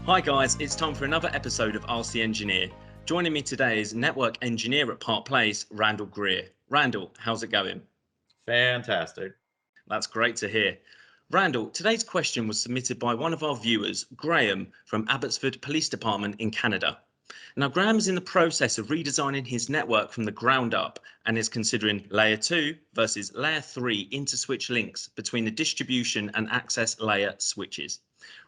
Hi guys, it's time for another episode of Ask the Engineer. Joining me today is network engineer at Park Place, Randall Greer. Randall, how's it going? Fantastic. That's great to hear. Randall, today's question was submitted by one of our viewers, Graham, from Abbotsford Police Department in Canada. Now, Graham is in the process of redesigning his network from the ground up and is considering layer 2 versus layer 3 interswitch links between the distribution and access layer switches.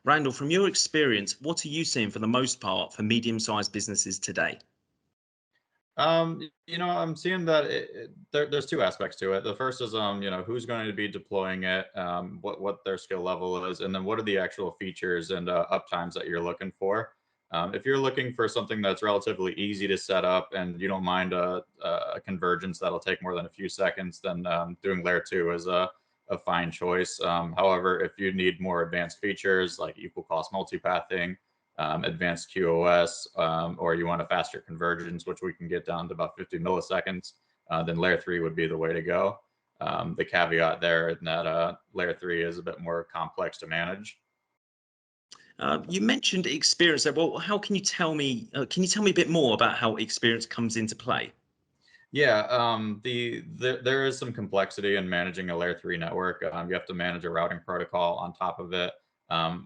Randall, from your experience, what are you seeing for the most part for medium-sized businesses today? I'm seeing that there's two aspects to it. The first is, who's going to be deploying it, what their skill level is, and then what are the actual features and uptimes that you're looking for. If you're looking for something that's relatively easy to set up and you don't mind a convergence that'll take more than a few seconds, then doing layer two is a fine choice. However, if you need more advanced features like equal cost multipathing, advanced QoS, or you want a faster convergence, which we can get down to about 50 milliseconds, then layer three would be the way to go. The caveat there is that layer three is a bit more complex to manage. You mentioned experience there. Well, how can you tell me? Can you tell me a bit more about how experience comes into play? Yeah, there is some complexity in managing a layer three network. You have to manage a routing protocol on top of it.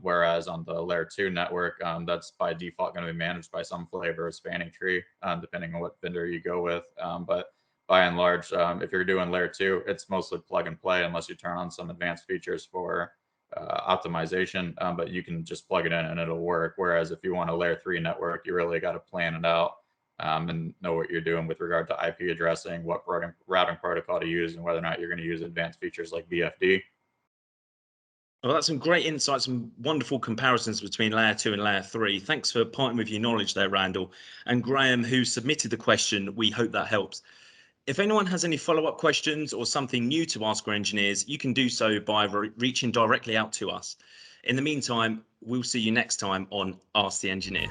Whereas on the layer two network, that's by default going to be managed by some flavor of spanning tree, depending on what vendor you go with. But by and large, if you're doing layer two, it's mostly plug and play unless you turn on some advanced features for optimization. But you can just plug it in and it'll work. Whereas if you want a layer three network, you really got to plan it out and know what you're doing with regard to IP addressing, what routing protocol to use, and whether or not you're going to use advanced features like BFD. Well, that's some great insights and wonderful comparisons between layer 2 and layer 3. Thanks for parting with your knowledge there, Randall. And Graham, who submitted the question, we hope that helps. If anyone has any follow-up questions or something new to ask our engineers, you can do so by reaching directly out to us. In the meantime, we'll see you next time on Ask the Engineer.